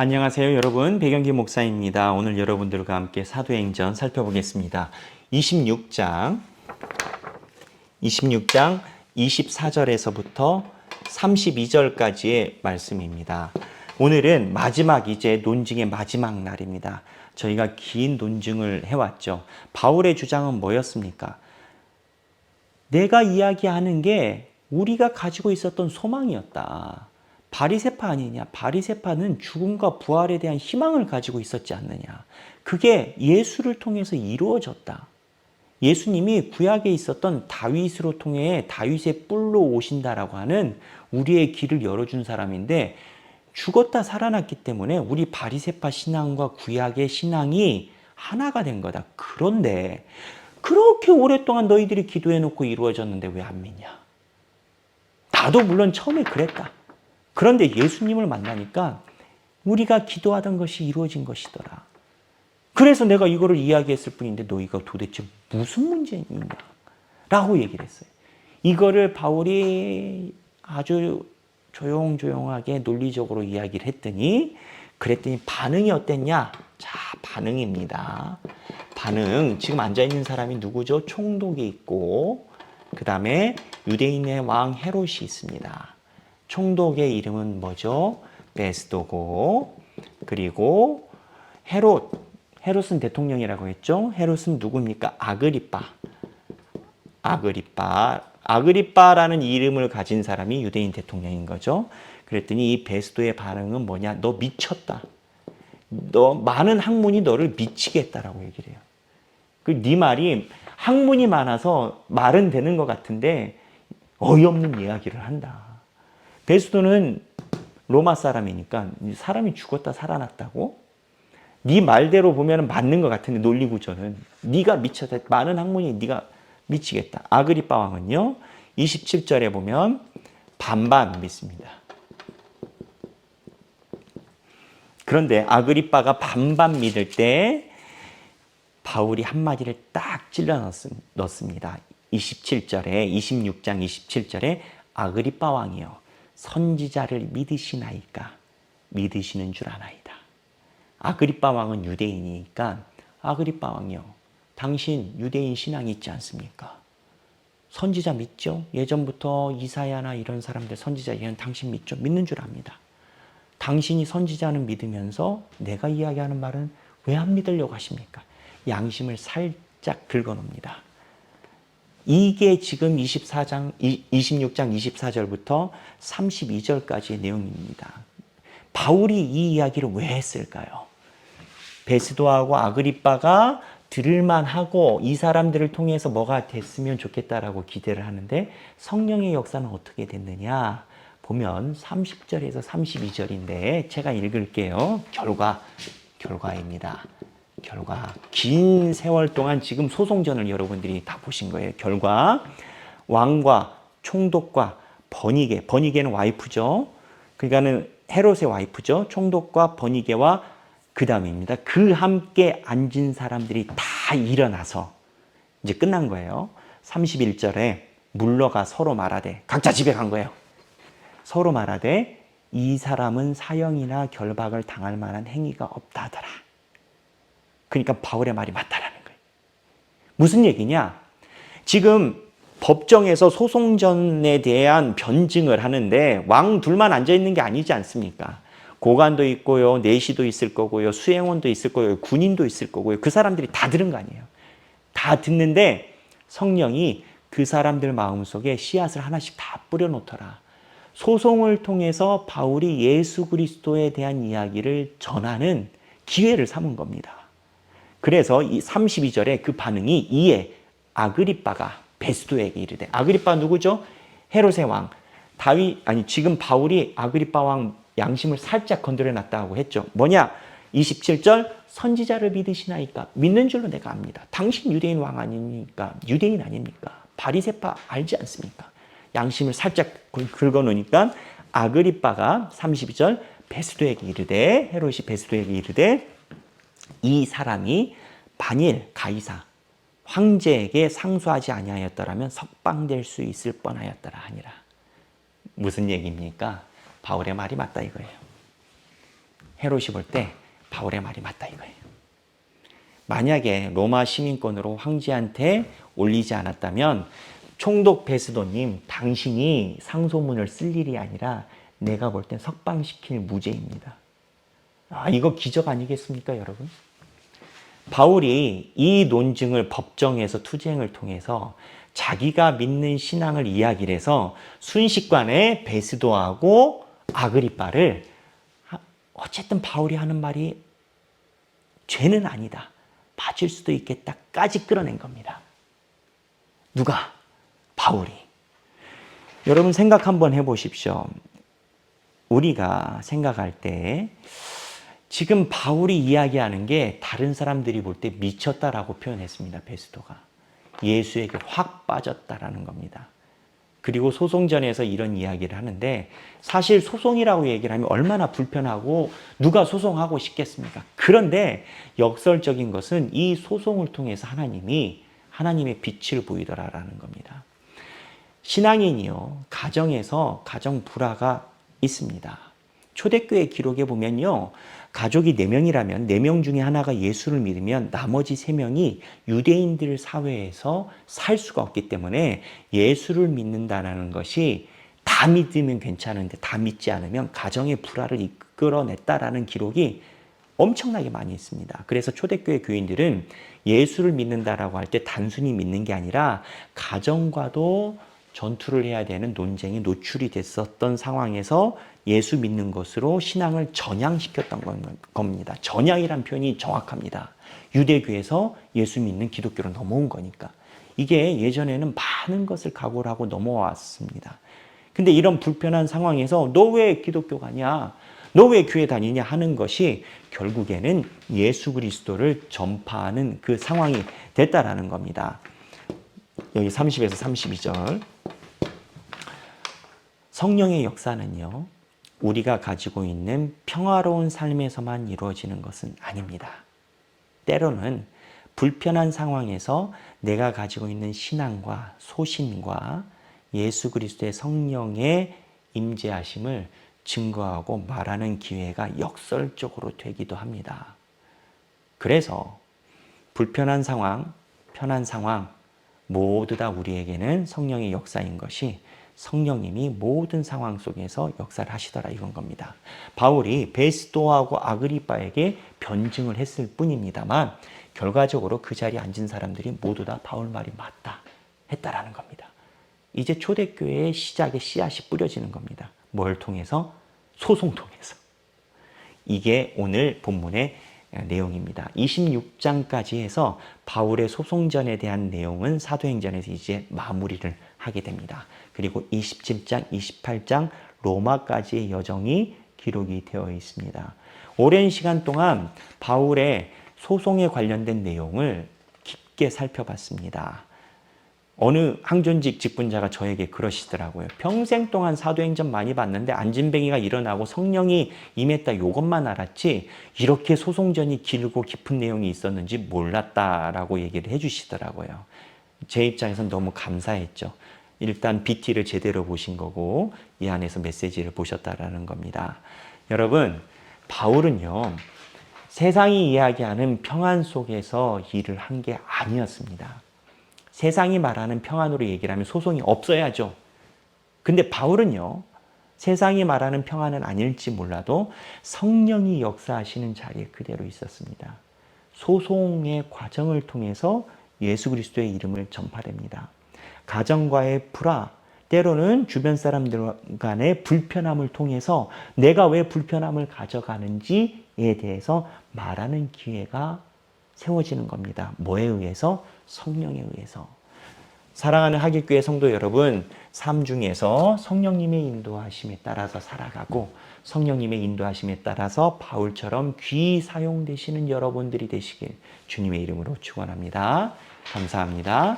안녕하세요 여러분, 백영기 목사입니다. 오늘 여러분들과 함께 사도행전 살펴보겠습니다. 26장 24절에서부터 32절까지의 말씀입니다. 오늘은 마지막 이제 논증의 마지막 날입니다. 저희가 긴 논증을 해왔죠. 바울의 주장은 뭐였습니까? 내가 이야기하는 게 우리가 가지고 있었던 소망이었다. 바리새파 아니냐? 바리새파는 죽음과 부활에 대한 희망을 가지고 있었지 않느냐? 그게 예수를 통해서 이루어졌다. 예수님이 구약에 있었던 다윗으로 통해 다윗의 뿔로 오신다라고 하는 우리의 길을 열어준 사람인데 죽었다 살아났기 때문에 우리 바리새파 신앙과 구약의 신앙이 하나가 된 거다. 그런데 그렇게 오랫동안 너희들이 기도해놓고 이루어졌는데 왜 안 믿냐? 나도 물론 처음에 그랬다. 그런데 예수님을 만나니까 우리가 기도하던 것이 이루어진 것이더라. 그래서 내가 이거를 이야기했을 뿐인데 너희가 도대체 무슨 문제냐? 라고 얘기를 했어요. 이거를 바울이 아주 조용조용하게 논리적으로 이야기를 그랬더니 반응이 어땠냐? 자, 반응입니다. 반응, 지금 앉아있는 사람이 누구죠? 총독이 있고 그 다음에 유대인의 왕 헤롯이 있습니다. 총독의 이름은 뭐죠? 베스도고, 그리고 헤롯은 대통령이라고 했죠? 헤롯은 누굽니까? 아그리빠라는 이름을 가진 사람이 유대인 대통령인 거죠. 그랬더니 이 베스도의 반응은 뭐냐? 너 미쳤다. 너 많은 학문이 너를 미치겠다라고 얘기를 해요. 네 말이 학문이 많아서 말은 되는 것 같은데 어이없는 이야기를 한다. 베스도는 로마 사람이니까 사람이 죽었다 살아났다고? 네 말대로 보면 맞는 것 같은데 논리 구조는 네가 미쳤다. 많은 학문이 네가 미치겠다. 아그리빠 왕은요 27절에 보면 반반 믿습니다. 그런데 아그리빠가 반반 믿을 때 바울이 한마디를 딱 찔러 넣습니다. 26장 27절에 아그리빠 왕이요 선지자를 믿으시나이까? 믿으시는 줄 아나이다. 아그리빠 왕은 유대인이니까 아그리빠 왕이요 당신 유대인 신앙이 있지 않습니까? 선지자 믿죠? 예전부터 이사야나 이런 사람들 선지자 얘는 당신 믿죠? 믿는 줄 압니다. 당신이 선지자는 믿으면서 내가 이야기하는 말은 왜 안 믿으려고 하십니까? 양심을 살짝 긁어놓습니다. 이게 지금 26장 24절부터 32절까지의 내용입니다. 바울이 이 이야기를 왜 했을까요? 베스도하고 아그리빠가 들을만 하고 이 사람들을 통해서 뭐가 됐으면 좋겠다라고 기대를 하는데 성령의 역사는 어떻게 됐느냐? 보면 30절에서 32절인데 제가 읽을게요. 결과입니다. 결과. 긴 세월 동안 지금 소송전을 여러분들이 다 보신 거예요. 결과. 왕과 총독과 버니게는 와이프죠. 그러니까는 헤롯의 와이프죠. 총독과 버니게와 그 다음입니다. 그 함께 앉은 사람들이 다 일어나서 이제 끝난 거예요. 31절에 물러가 서로 말하되 각자 집에 간 거예요. 서로 말하되 이 사람은 사형이나 결박을 당할 만한 행위가 없다 하더라. 그러니까 바울의 말이 맞다라는 거예요. 무슨 얘기냐? 지금 법정에서 소송전에 대한 변증을 하는데 왕 둘만 앉아있는 게 아니지 않습니까? 고관도 있고요, 내시도 있을 거고요, 수행원도 있을 거고요, 군인도 있을 거고요. 그 사람들이 다 들은 거 아니에요. 다 듣는데 성령이 그 사람들 마음속에 씨앗을 하나씩 다 뿌려놓더라. 소송을 통해서 바울이 예수 그리스도에 대한 이야기를 전하는 기회를 삼은 겁니다. 그래서 이 32절에 그 반응이 이에 아그리빠가 베스도에게 이르되 아그리빠 누구죠? 헤롯의 왕. 지금 바울이 아그리빠 왕 양심을 살짝 건드려 놨다고 했죠. 뭐냐? 27절 선지자를 믿으시나이까? 믿는 줄로 내가 압니다. 당신 유대인 왕 아닙니까? 유대인 아닙니까? 바리새파 알지 않습니까? 양심을 살짝 긁어놓으니까 아그리빠가 32절 베스도에게 이르되 헤롯이 베스도에게 이르되 이 사람이 만일 가이사 황제에게 상소하지 아니하였더라면 석방될 수 있을 뻔하였더라 하니라. 무슨 얘기입니까? 바울의 말이 맞다 이거예요. 헤롯이 볼 때 바울의 말이 맞다 이거예요. 만약에 로마 시민권으로 황제한테 올리지 않았다면 총독 베스도님, 당신이 상소문을 쓸 일이 아니라 내가 볼 땐 석방시킬 무죄입니다. 이거 기적 아니겠습니까, 여러분? 바울이 이 논증을 법정에서 투쟁을 통해서 자기가 믿는 신앙을 이야기를 해서 순식간에 베스도하고 아그리빠를 어쨌든 바울이 하는 말이 죄는 아니다. 맞을 수도 있겠다까지 끌어낸 겁니다. 누가? 바울이. 여러분 생각 한번 해보십시오. 우리가 생각할 때 지금 바울이 이야기하는 게 다른 사람들이 볼 때 미쳤다라고 표현했습니다. 베스도가. 예수에게 확 빠졌다라는 겁니다. 그리고 소송전에서 이런 이야기를 하는데 사실 소송이라고 얘기를 하면 얼마나 불편하고 누가 소송하고 싶겠습니까? 그런데 역설적인 것은 이 소송을 통해서 하나님이 하나님의 빛을 보이더라라는 겁니다. 신앙인이요, 가정에서 가정 불화가 있습니다. 초대교회 기록에 보면요, 가족이 4명이라면 4명 중에 하나가 예수를 믿으면 나머지 3명이 유대인들 사회에서 살 수가 없기 때문에 예수를 믿는다는 것이 다 믿으면 괜찮은데 다 믿지 않으면 가정의 불화를 이끌어냈다라는 기록이 엄청나게 많이 있습니다. 그래서 초대교회 교인들은 예수를 믿는다라고 할 때 단순히 믿는 게 아니라 가정과도 전투를 해야 되는 논쟁에 노출이 됐었던 상황에서 예수 믿는 것으로 신앙을 전향시켰던 겁니다. 전향이란 표현이 정확합니다. 유대교에서 예수 믿는 기독교로 넘어온 거니까. 이게 예전에는 많은 것을 각오를 하고 넘어왔습니다. 근데 이런 불편한 상황에서 너 왜 기독교 가냐? 너 왜 교회 다니냐 하는 것이 결국에는 예수 그리스도를 전파하는 그 상황이 됐다라는 겁니다. 여기 30에서 32절. 성령의 역사는요, 우리가 가지고 있는 평화로운 삶에서만 이루어지는 것은 아닙니다. 때로는 불편한 상황에서 내가 가지고 있는 신앙과 소신과 예수 그리스도의 성령의 임재하심을 증거하고 말하는 기회가 역설적으로 되기도 합니다. 그래서 불편한 상황, 편한 상황 모두 다 우리에게는 성령의 역사인 것이 성령님이 모든 상황 속에서 역사를 하시더라 이건 겁니다. 바울이 베스도하고 아그리빠에게 변증을 했을 뿐입니다만 결과적으로 그 자리에 앉은 사람들이 모두 다 바울 말이 맞다 했다라는 겁니다. 이제 초대교회의 시작의 씨앗이 뿌려지는 겁니다. 뭘 통해서? 소송 통해서. 이게 오늘 본문의 내용입니다. 26장까지 해서 바울의 소송전에 대한 내용은 사도행전에서 이제 마무리를 하게 됩니다. 그리고 27장, 28장 로마까지의 여정이 기록이 되어 있습니다. 오랜 시간 동안 바울의 소송에 관련된 내용을 깊게 살펴봤습니다. 어느 항존직 직분자가 저에게 그러시더라고요. 평생 동안 사도행전 많이 봤는데 안진뱅이가 일어나고 성령이 임했다 이것만 알았지 이렇게 소송전이 길고 깊은 내용이 있었는지 몰랐다라고 얘기를 해주시더라고요. 제 입장에서는 너무 감사했죠. 일단 BT를 제대로 보신 거고 이 안에서 메시지를 보셨다라는 겁니다. 여러분, 바울은요, 세상이 이야기하는 평안 속에서 일을 한 게 아니었습니다. 세상이 말하는 평안으로 얘기를 하면 소송이 없어야죠. 근데 바울은요, 세상이 말하는 평안은 아닐지 몰라도 성령이 역사하시는 자리에 그대로 있었습니다. 소송의 과정을 통해서 예수 그리스도의 이름을 전파됩니다. 가정과의 불화, 때로는 주변 사람들 간의 불편함을 통해서 내가 왜 불편함을 가져가는지에 대해서 말하는 기회가 세워지는 겁니다. 뭐에 의해서? 성령에 의해서. 사랑하는 하길교회 성도 여러분, 삶 중에서 성령님의 인도하심에 따라서 살아가고 성령님의 인도하심에 따라서 바울처럼 귀히 사용되시는 여러분들이 되시길 주님의 이름으로 축원합니다. 감사합니다.